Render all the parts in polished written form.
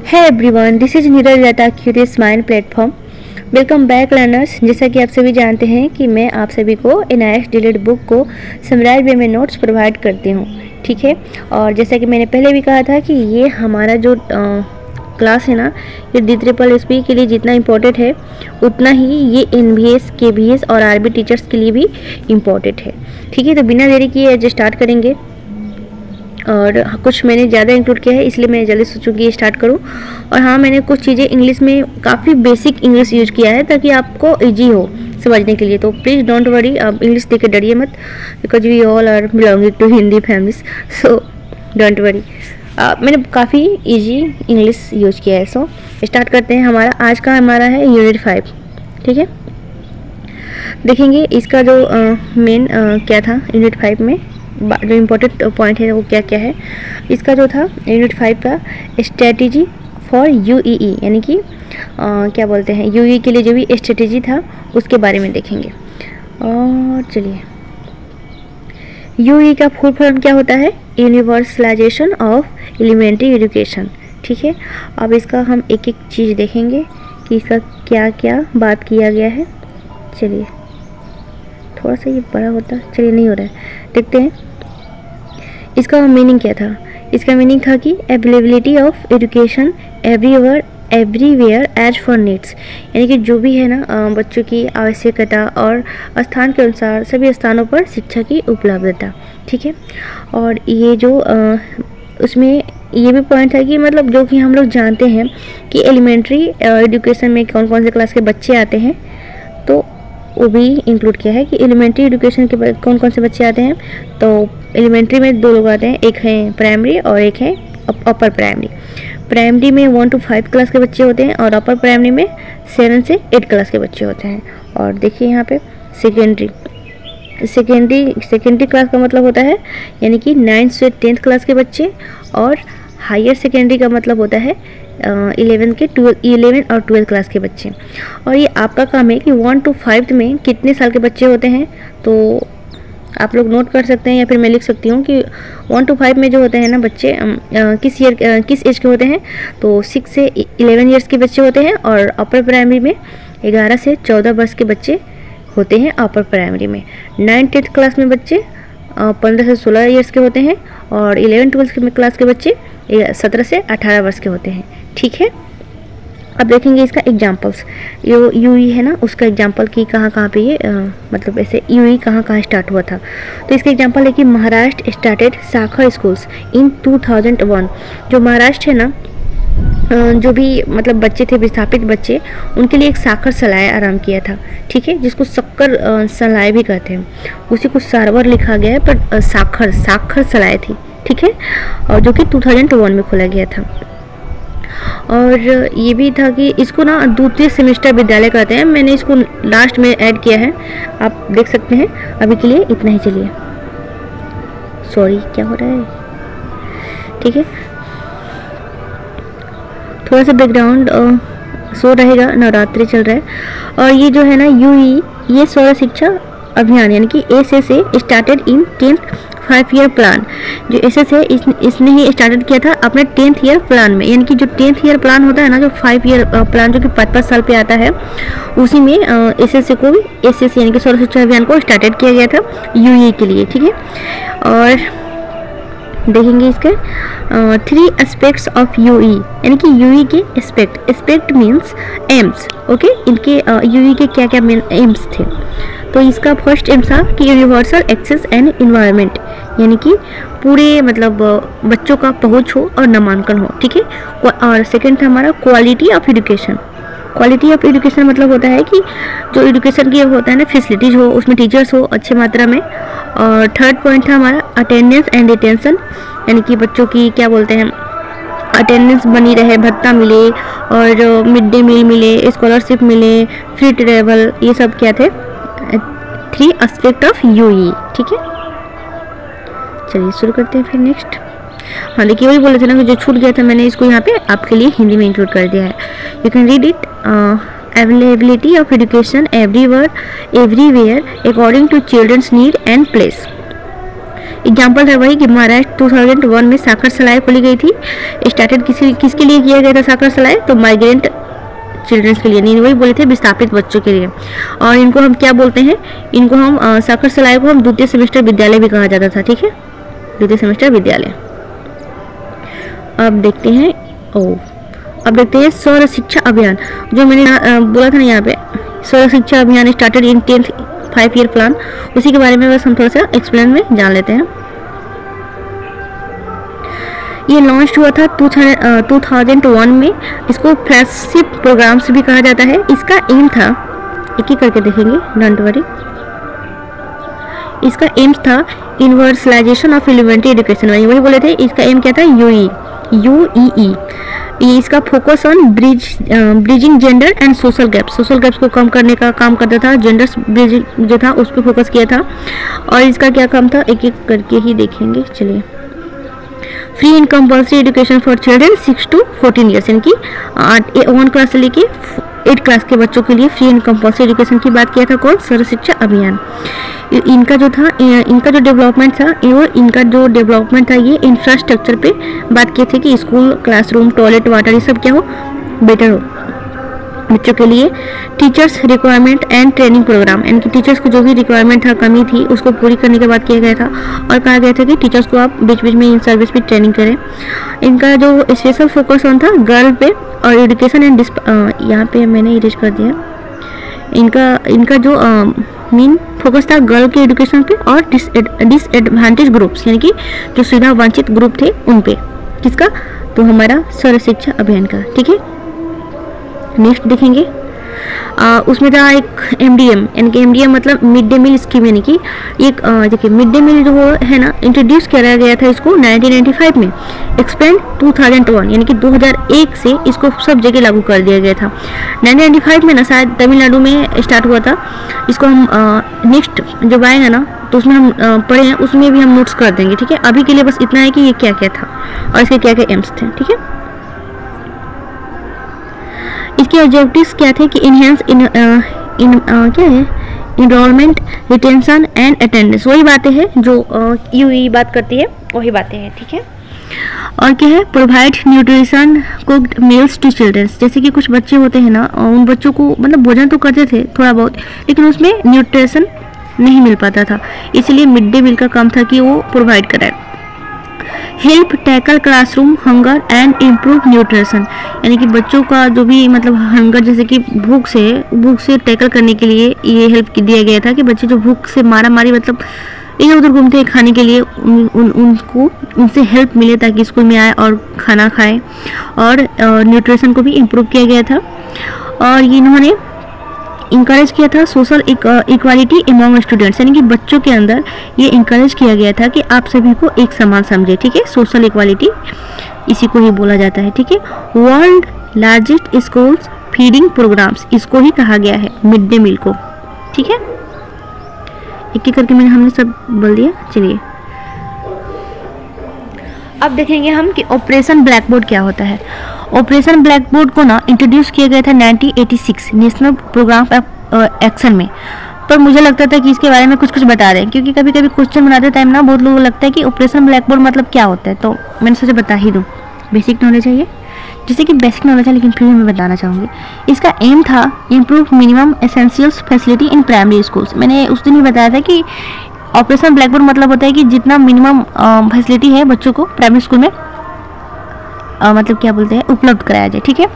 है everyone, this is Neeraj Lata curious mind platform. Welcome back learners. जैसा कि आप सभी जानते हैं कि मैं आप सभी को NIS डिलीट बुक को समराइज वे में नोट्स प्रोवाइड करती हूँ, ठीक है। और जैसा कि मैंने पहले भी कहा था कि ये हमारा जो क्लास है ना, ये DSSP के लिए जितना इम्पोर्टेंट है उतना ही ये NVS, KVS और RB टीचर्स के लिए भी इम्पोर्टेंट है, ठीक है। तो बिना देरी किए आज स्टार्ट करेंगे और कुछ मैंने ज़्यादा इंक्लूड किया है इसलिए मैं जल्दी सोचूँ कि ये स्टार्ट करूँ। और हाँ, मैंने कुछ चीज़ें इंग्लिश में काफ़ी बेसिक इंग्लिश यूज किया है ताकि आपको इजी हो समझने के लिए। तो प्लीज़ डोंट वरी, आप इंग्लिश देख के डरिए मत, because we all are belonging to Hindi families, so don't worry. मैंने काफ़ी इजी इंग्लिश यूज किया है। सो स्टार्ट करते हैं। आज का हमारा है यूनिट 5, ठीक है। देखेंगे इसका जो मेन क्या था यूनिट 5 में, जो इम्पोर्टेंट पॉइंट है वो क्या क्या है। इसका जो था यूनिट 5 का स्ट्रेटेजी फॉर UEE, यानी कि क्या बोलते हैं UEE के लिए जो भी स्ट्रेटेजी था उसके बारे में देखेंगे। और चलिए, UEE का फुल फॉर्म क्या होता है? यूनिवर्सलाइजेशन ऑफ एलिमेंट्री एजुकेशन, ठीक है। अब इसका हम एक एक चीज़ देखेंगे कि इसका क्या क्या बात किया गया है। चलिए, थोड़ा सा ये बड़ा होता, चलिए नहीं हो रहा है, देखते हैं इसका मीनिंग क्या था। इसका मीनिंग था कि availability of education everywhere as for needs, यानी कि जो भी है ना बच्चों की आवश्यकता और स्थान के अनुसार सभी स्थानों पर शिक्षा की उपलब्धता, ठीक है। और ये जो उसमें ये भी पॉइंट है कि मतलब जो कि हम लोग जानते हैं कि एलिमेंट्री एजुकेशन में कौन कौन से क्लास के बच्चे आते हैं, तो वो भी इंक्लूड किया है कि एलिमेंट्री एजुकेशन के कौन कौन से बच्चे आते हैं। तो एलिमेंट्री में 2 लोग आते हैं, एक है प्राइमरी और एक है अपर प्राइमरी। प्राइमरी में 1 to 5 क्लास के बच्चे होते हैं और अपर प्राइमरी में 7 से 8 क्लास के बच्चे होते हैं। और देखिए यहाँ पे सेकेंडरी क्लास का मतलब होता है यानी कि 9th से 10th क्लास के बच्चे, और हायर सेकेंडरी का मतलब होता है 11 और 12 क्लास के बच्चे। और ये आपका काम है कि 1 to 5 में कितने साल के बच्चे होते हैं, तो आप लोग नोट कर सकते हैं या फिर मैं लिख सकती हूँ कि 1 to 5 में जो होते हैं ना बच्चे किस एज के होते हैं, तो 6 से 11 ईयर्स के बच्चे होते हैं। और अपर प्राइमरी में 11 से 14 वर्ष के बच्चे होते हैं अपर प्राइमरी में। 9th-10th क्लास में बच्चे 15 से 16 ईयर्स के होते हैं और 11th-12th क्लास के बच्चे 17 से 18 वर्ष के होते हैं, ठीक है। अब देखेंगे इसका एग्जाम्पल्स। जो UEE है ना उसका एग्जाम्पल कि कहाँ कहाँ पे ये मतलब ऐसे UEE कहाँ कहाँ स्टार्ट हुआ था। तो इसका एग्जाम्पल है कि महाराष्ट्र स्टार्टेड साखर स्कूल्स इन 2001। जो महाराष्ट्र है ना, जो भी मतलब बच्चे थे, विस्थापित बच्चे, उनके लिए एक साखर सलाय आरंभ किया था, ठीक है, जिसको शक्कर सलाय भी कहते हैं। उसी को सारवर लिखा गया है पर साखर सलाय थी, ठीक है, और जो कि 2001 में खोला गया था। और ये भी था कि इसको ना द्वितीय सेमेस्टर विद्यालय कहते हैं। मैंने इसको लास्ट में ऐड किया है, आप देख सकते हैं। अभी के लिए इतना ही, चलिए। सॉरी, क्या हो रहा है, ठीक है, थोड़ा सा बैकग्राउंड शो रहेगा, नवरात्रि चल रहा है। और ये जो है ना UEE, ये सर्व शिक्षा अभियान यानी कि SSA started in 10th 5-year plan. जो SS है इसने ही स्टार्टेड किया था अपने 10th ईयर प्लान में, यानी कि जो 10th ईयर प्लान होता है ना, जो 5-year प्लान जो कि 5 साल पे आता है, उसी में SSA को भी SSA यानी कि सर्व शिक्षा अभियान को स्टार्टेड किया गया था UEE के लिए, ठीक है। और देखेंगे इसके 3 एस्पेक्ट्स ऑफ UEE, यानी कि UEE के एस्पेक्ट मीन्स एम्स, ओके। इनके UEE के क्या क्या मेन एम्स थे। तो इसका फर्स्ट एम था कि यूनिवर्सल एक्सेस एंड इन्वायरमेंट, यानी कि पूरे मतलब बच्चों का पहुंच हो और नामांकन हो, ठीक है। और सेकंड था हमारा quality of education. Quality of education मतलब होता है कि जो एजुकेशन की होता है ना, फैसिलिटीज हो, उसमें टीचर्स हो अच्छे मात्रा में। और थर्ड पॉइंट था हमारा अटेंडेंस एंड रिटेंशन, यानी कि बच्चों की क्या बोलते हैं अटेंडेंस बनी रहे, भत्ता मिले और मिड डे मील मिले, स्कॉलरशिप मिले, फ्री ट्रेवल, ये सब क्या थे 3 एस्पेक्ट ऑफ UEE, ठीक है। चलिए शुरू करते हैं फिर नेक्स्ट। हाँ देखिए, वही बोले थे ना कि जो छूट गया था, मैंने इसको यहाँ पे आपके लिए हिंदी में इंक्लूड कर दिया है। You can read it. Availability of education everywhere according to childrens need and place. Example है वही कि महाराष्ट्र 2001 में साकर सलाई खोली गई थी। स्टार्टेड किसके लिए किया गया था साकर सलाई? तो माइग्रेंट चिल्ड्रंस के लिए, नहीं वही बोले थे विस्थापित बच्चों के लिए। और इनको हम क्या बोलते हैं? इनको हम साकर सलाई को हम द्वितीय सेमेस्टर विद्यालय भी कहा जाता था। ठीक है, द्वितीय सेमेस्टर विद्यालय। अब देखते हैं सर्व शिक्षा अभियान, जो मैंने बोला था ना यहाँ पे, सर्व शिक्षा अभियान started in 10th 5-year plan, उसी के बारे में बस हम थोड़ा सा एक्सप्लेन में जान लेते हैं। ये लॉन्च हुआ था 2001 में। इसको फ्लैगशिप प्रोग्राम्स भी कहा जाता है। इसका एम था, एक ही करके देखेंगे, डोंट वरी। इसका एम था यूनिवर्सलाइजेशन ऑफ एलिमेंट्री एजुकेशन, वही बोले थे। इसका एम क्या था? यूईई। ये इसका focus on bridging gender and social gaps को कम करने का काम करता था। जेंडर ब्रिजिंग जो था उस पर फोकस किया था। और इसका क्या काम था, एक एक करके ही देखेंगे। चलिए, free and compulsory education for children 6 to 14 years, यानी कि 1 क्लास से लेके 8 क्लास के बच्चों के लिए फ्री एंड कंपल्सरी एजुकेशन की बात किया था कौन? सर्व शिक्षा अभियान। इनका जो डेवलपमेंट था ये इंफ्रास्ट्रक्चर पे बात किए थे कि स्कूल, क्लासरूम, टॉयलेट, वाटर, ये सब क्या हो, बेटर हो बच्चों के लिए। Teachers requirement and training program, यानी कि टीचर्स को जो भी रिक्वायरमेंट था, कमी थी, उसको पूरी करने के बाद किया गया था। और कहा गया था कि टीचर्स को आप बीच बीच में इन सर्विस पे ट्रेनिंग करें। इनका जो स्पेशल फोकस ऑन था गर्ल पे और एजुकेशन एंड यहाँ पे मैंने इरेज कर दिया। इनका जो मेन फोकस था गर्ल के एजुकेशन पे और डिसएडवांटेज ग्रुप्स, यानी कि जो सुविधा वंचित ग्रुप थे उन पे। किसका? तो हमारा सर्व शिक्षा अभियान का। ठीक है, नेक्स्ट देखेंगे। उसमें था एक MDM, यानी कि MDM मतलब मिड डे मील स्कीम, यानी कि एक देखिए मिड डे मील जो है ना, इंट्रोड्यूस किया गया था इसको 1995 में, एक्सपेंड 2001, यानी कि 2001 से इसको सब जगह लागू कर दिया गया था। 1995 में ना शायद तमिलनाडु में स्टार्ट हुआ था। इसको हम नेक्स्ट जब आएगा ना तो उसमें हम पढ़े हैं, उसमें भी हम नोट्स कर देंगे। ठीक है, अभी के लिए बस इतना है कि ये क्या क्या था और इसके क्या क्या एम्स थे। ठीक है, इसके ऑब्जेक्टिव्स क्या थे कि इनहेंस क्या है, इनरोलमेंट, रिटेंशन एंड अटेंडेंस, वही बातें हैं जो यूई बात करती है, वही बातें हैं। ठीक है, और क्या है, provide nutrition cooked meals to childrens, जैसे कि कुछ बच्चे होते हैं ना, उन बच्चों को मतलब भोजन तो करते थे थोड़ा बहुत, लेकिन उसमें न्यूट्रिशन नहीं मिल पाता था, इसलिए मिड डे मील का काम था कि वो प्रोवाइड कराए। Help tackle classroom hunger and improve nutrition, यानी कि बच्चों का जो भी मतलब हंगर, जैसे कि भूख से टैकल करने के लिए ये हेल्प दिया गया था कि बच्चे जो भूख से मारा मारी मतलब इधर उधर घूमते हैं खाने के लिए, उनको उनसे हेल्प मिले ताकि स्कूल में आए और खाना खाएं। और न्यूट्रिशन को भी इम्प्रूव किया गया था। और ये इन्होंने इंकरेज किया था सोशल इक्वालिटी अमॉन्ग स्टूडेंट्स, यानी कि बच्चों के अंदर ये इंकरेज किया गया था कि आप सभी को एक समान समझे। ठीक है, सोशल इक्वालिटी इसी को ही बोला जाता है। ठीक है, world largest schools feeding programs, इसको ही कहा गया है मिड डे मील को। ठीक है, एक एक करके हमने सब बोल दिया। चलिए अब देखेंगे हम कि ऑपरेशन ब्लैक बोर्ड क्या होता है। ऑपरेशन ब्लैक बोर्ड को ना इंट्रोड्यूस किया गया था 1986 नेशनल प्रोग्राम एक्शन में, पर मुझे लगता था कि इसके बारे में कुछ बता रहे हैं, क्योंकि कभी कभी क्वेश्चन बनाते टाइम ना बहुत लोगों को लगता है कि ऑपरेशन ब्लैक बोर्ड मतलब क्या होता है, तो मैंने सोचा बता ही दूँ। बेसिक नॉलेज है ये, जैसे कि बेसिक नॉलेज है, लेकिन फिर मैं बताना चाहूँगी। इसका एम था improve minimum essentials facility in primary schools. मैंने उस दिन ही बताया था कि ऑपरेशन ब्लैक बोर्ड मतलब होता है कि जितना मिनिमम फैसिलिटी है बच्चों को प्राइमरी स्कूल में मतलब क्या बोलते हैं उपलब्ध कराया जाए। ठीक है,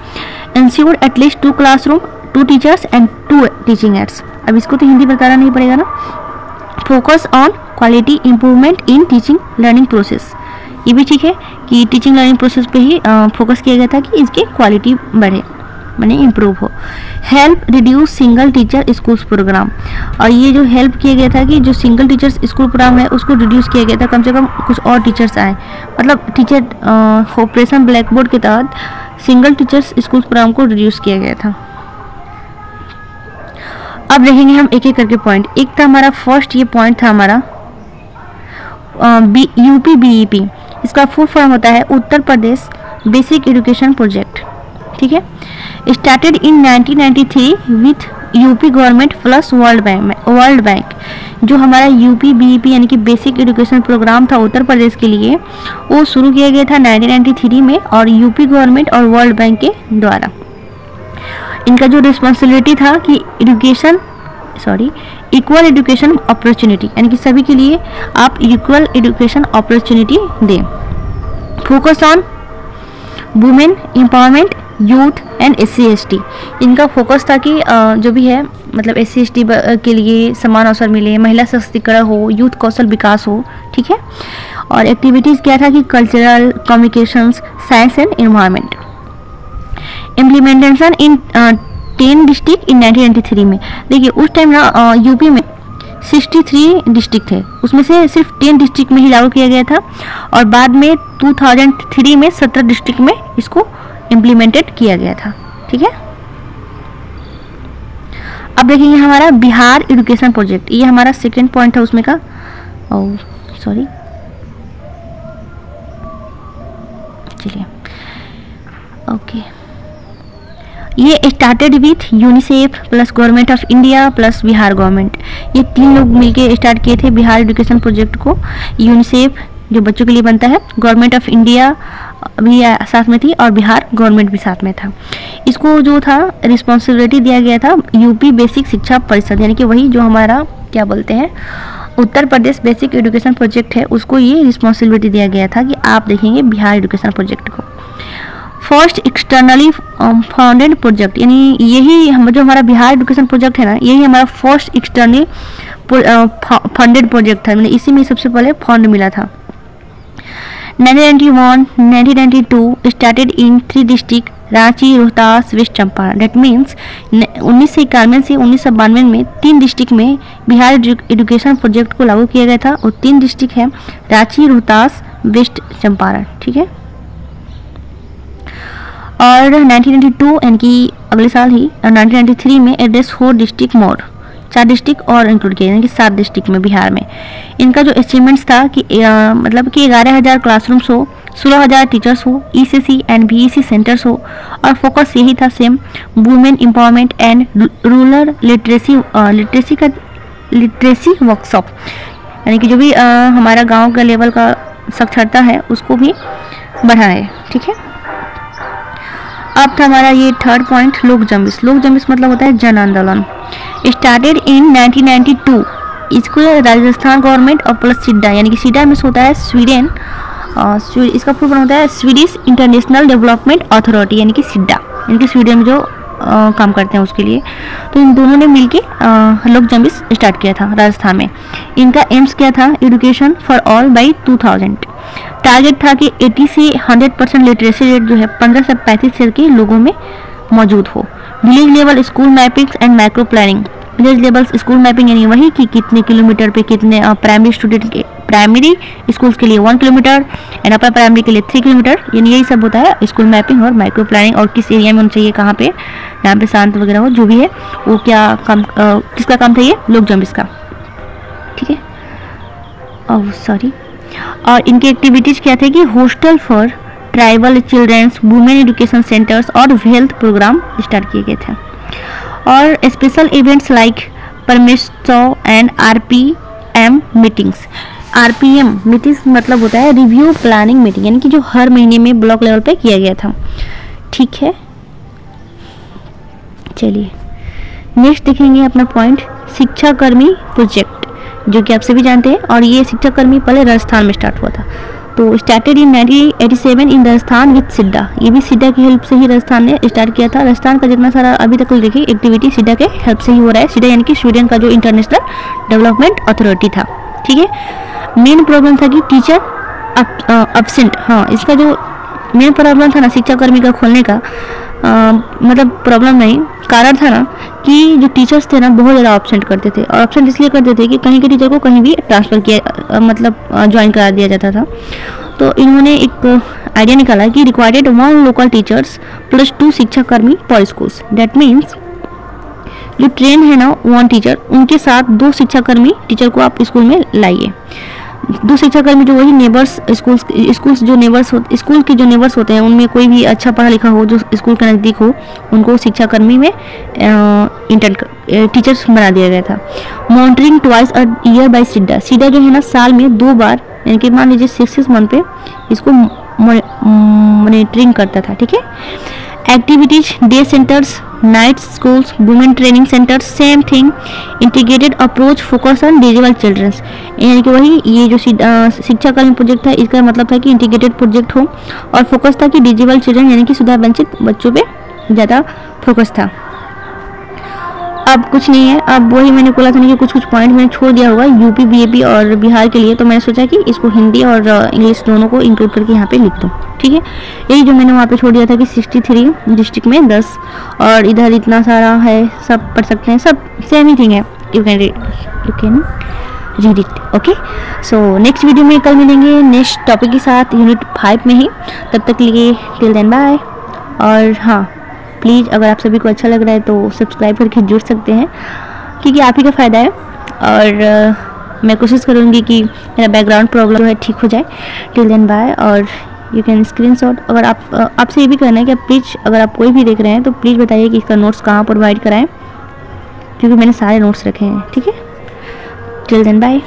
ensure at least 2 classroom, 2 teachers and 2 teaching ads. अब इसको तो हिंदी बताना नहीं पड़ेगा ना। Focus on quality improvement in teaching learning process, ये भी ठीक है कि टीचिंग लर्निंग प्रोसेस पे ही फोकस किया गया था कि इसकी क्वालिटी बढ़े, माने इम्प्रूव हो। Help reduce single teacher schools program, और ये जो हेल्प किया गया था कि जो सिंगल टीचर्स स्कूल प्रोग्राम है उसको रिड्यूस किया गया था, कम से कम कुछ और टीचर्स आए, मतलब टीचर ऑपरेशन ब्लैक बोर्ड के तहत सिंगल टीचर्स स्कूल प्रोग्राम को रिड्यूस किया गया था। अब देखेंगे हम एक एक करके पॉइंट। एक था हमारा फर्स्ट, ये पॉइंट था हमारा UPBEP, इसका फुल फॉर्म होता है Uttar Pradesh basic education project. ठीक है, started in 1993 with UP government plus world bank. जो हमारा यूपी बीईपी यानी कि बेसिक एजुकेशन प्रोग्राम था उत्तर प्रदेश के लिए, वो शुरू किया गया था 1993 में और यूपी गवर्नमेंट और वर्ल्ड बैंक के द्वारा। इनका जो रिस्पॉन्सिबिलिटी था कि इक्वल एजुकेशन अपॉर्चुनिटी, यानी कि सभी के लिए आप इक्वल एजुकेशन अपॉर्चुनिटी दें। Focus on women empowerment, youth and SC/ST। इनका फोकस था कि जो भी है मतलब SC/ST के लिए समान अवसर मिले, महिला सशक्तिकरण हो, यूथ कौशल विकास हो, ठीक है। और एक्टिविटीज़ क्या था कि cultural, communications, science and environment. Implementation in 10 district in 1993 में। देखिए उस टाइम ना यूपी में 63 डिस्ट्रिक्ट थे, उसमें से सिर्फ 10 डिस्ट्रिक्ट में ही लागू किया गया था और बाद में 2003 में 17 डिस्ट्रिक्ट में इसको इम्प्लीमेंटेड किया गया था, ठीक है। अब देखेंगे हमारा बिहार एजुकेशन प्रोजेक्ट, ये हमारा सेकेंड पॉइंट था उसमें का। चलिए ओके। ये started with UNICEF plus government of India plus Bihar government, ये 3 लोग मिलके स्टार्ट किए थे बिहार एजुकेशन प्रोजेक्ट को। यूनिसेफ जो बच्चों के लिए बनता है, गवर्नमेंट ऑफ इंडिया भी साथ में थी और बिहार गवर्नमेंट भी साथ में था। इसको जो था रिस्पॉन्सिबिलिटी दिया गया था यूपी बेसिक शिक्षा परिषद, यानी कि वही जो हमारा क्या बोलते हैं Uttar Pradesh basic education project है, उसको ये रिस्पॉन्सिबिलिटी दिया गया था कि आप देखेंगे बिहार एजुकेशन प्रोजेक्ट को। फर्स्ट एक्सटर्नली फंडेड प्रोजेक्ट, यानी यही हम जो हमारा बिहार एजुकेशन प्रोजेक्ट है ना, यही हमारा फर्स्ट एक्सटर्नली फंडेड प्रोजेक्ट था, मतलब इसी में सबसे पहले फंड मिला था। 1991-1992 started in 3 district Ranchi, Rohtas, west Champaran. That means 1991 से 1992 में 3 डिस्ट्रिक्ट में बिहार एजुकेशन प्रोजेक्ट को लागू किया गया था और 3 डिस्ट्रिक्ट हैं रांची, रोहतास, वेस्ट चंपारण, ठीक है। और 1992 यानी कि अगले साल ही 1993 में एड्रेस 4 डिस्ट्रिक्ट मोर, 4 डिस्ट्रिक्ट और इंक्लूड किए, यानी कि 7 डिस्ट्रिक्ट में बिहार में। इनका जो अचीवमेंट्स था कि मतलब कि 11,000 क्लासरूम्स हो, 16,000 टीचर्स हो, ECC एंड VEC सेंटर्स हो और फोकस यही था same women empowerment and rural literacy workshop, यानी कि जो भी हमारा गांव का लेवल का साक्षरता है उसको भी बढ़ाए, ठीक है। अब था हमारा ये थर्ड पॉइंट लोक जम्बिस। लोक जम्बिस मतलब होता है जन आंदोलन। स्टार्टेड इन 1992, इसको राजस्थान गवर्नमेंट और प्लस सिडा, यानी कि सिडा में होता है स्वीडन, इसका फुल फॉर्म होता है स्वीडिश इंटरनेशनल डेवलपमेंट अथॉरिटी, यानी कि सिडा, यानी कि स्वीडन में जो काम करते हैं उसके लिए। तो इन दोनों ने मिलके लोक जम्बिस स्टार्ट किया था राजस्थान में। इनका एम्स क्या था, education for all by 2000। Target था कि 80 से 100% लिटरेसी रेट जो है 15 से 35 साल के लोगों में मौजूद हो। Village level school mapping and micro planning. Village level school mapping यानी वही कि कितने किलोमीटर पे कितने प्राइमरी स्टूडेंट के, प्राइमरी स्कूल्स के लिए 1 किलोमीटर एंड अपर प्राइमरी के लिए 3 किलोमीटर, यानी यही सब होता है स्कूल मैपिंग और माइक्रो प्लानिंग। और किस एरिया में होना चाहिए, कहाँ पे, यहाँ पे शांत वगैरह हो, जो भी है वो क्या काम, किसका काम था, ये लोक जम्बिस का, ठीक है। और इनकी एक्टिविटीज़ क्या थे कि hostel for tribal childrens, women education centres और हेल्थ प्रोग्राम स्टार्ट किए गए थे। और स्पेशल इवेंट्स लाइक परमिशो and RPM meetings. RPM meetings मतलब होता है रिव्यू प्लानिंग मीटिंग, यानी कि जो हर महीने में ब्लॉक लेवल पे किया गया था, ठीक है। चलिए नेक्स्ट देखेंगे अपना पॉइंट शिक्षा कर्मी प्रोजेक्ट, जो कि आप सभी जानते हैं। और ये शिक्षा कर्मी पहले राजस्थान में स्टार्ट हुआ था। तो started in 1987 in Rajasthan with SIDA, ये भी सिडा की हेल्प से ही राजस्थान ने स्टार्ट किया था। राजस्थान का जितना सारा अभी तक देखिए एक्टिविटी सिडा के हेल्प से ही हो रहा है। सिडा यानी कि स्वीडन का जो इंटरनेशनल डेवलपमेंट अथॉरिटी था, ठीक है। मेन प्रॉब्लम था कि टीचर एब्सेंट, हाँ इसका जो मेन प्रॉब्लम था ना शिक्षा कर्मी का खोलने का, मतलब प्रॉब्लम नहीं, कारण था ना कि जो टीचर्स थे ना बहुत ज़्यादा एब्सेंट करते थे। और एब्सेंट इसलिए करते थे कि कहीं के टीचर को कहीं भी ट्रांसफ़र किया, मतलब ज्वाइन करा दिया जाता था। तो इन्होंने एक आइडिया निकाला कि रिक्वायर्ड 1 लोकल टीचर्स प्लस 2 शिक्षा कर्मी पर स्कूल्स। दैट मीन्स जो ट्रेन है ना 1 टीचर, उनके साथ 2 शिक्षा कर्मी टीचर को आप स्कूल में लाइए। दो शिक्षाकर्मी जो वही नेबर्स स्कूल्स जो नेबर्स स्कूल के जो नेबर्स होते हैं उनमें कोई भी अच्छा पढ़ा लिखा हो जो स्कूल के नज़दीक हो, उनको शिक्षाकर्मी में टीचर्स बना दिया गया था। Monitoring twice a year by SIDA. SIDA जो है ना साल में 2 बार, यानी कि मान लीजिए 6 मंथ पे इसको मॉनिटरिंग करता था। ठीक है। Activities, day centres, night schools, women training centre, same thing. Integrated approach, focus on disable childrens, यानी कि वही ये जो शिक्षाकर्मी प्रोजेक्ट था इसका मतलब था कि इंटीग्रेटेड प्रोजेक्ट हो और फोकस था कि डिजेबल चिल्ड्रन यानी कि सुधार वंचित बच्चों पे ज़्यादा फोकस था। अब कुछ नहीं है, अब वही मैंने बोला था ना कि कुछ कुछ पॉइंट मैंने छोड़ दिया होगा यूपी, बीएपी और बिहार के लिए, तो मैंने सोचा कि इसको हिंदी और इंग्लिश दोनों को इंक्लूड करके यहाँ पे लिख दूँ। ठीक है। यही जो मैंने वहाँ पे छोड़ दिया था कि 63 डिस्ट्रिक्ट में 10 और इधर इतना सारा है, सब पढ़ सकते हैं, सब सेम ही थिंग है। You can read it. Okay, so next video में कल मिलेंगे नेक्स्ट टॉपिक के साथ यूनिट 5 में ही। तब तक के लिए टिल देन बाय। और हाँ, प्लीज़ अगर आप सभी को अच्छा लग रहा है तो सब्सक्राइब करके जुड़ सकते हैं, क्योंकि आप ही का फ़ायदा है। और मैं कोशिश करूँगी कि मेरा बैकग्राउंड प्रॉब्लम है ठीक हो जाए। Till then bye. और यू कैन स्क्रीनशॉट, अगर आपसे ये भी करना है कि आप प्लीज़, अगर आप कोई भी देख रहे हैं तो प्लीज़ बताइए कि इसका नोट्स कहाँ प्रोवाइड कराएं, क्योंकि मैंने सारे नोट्स रखे हैं। ठीक है। Till then bye.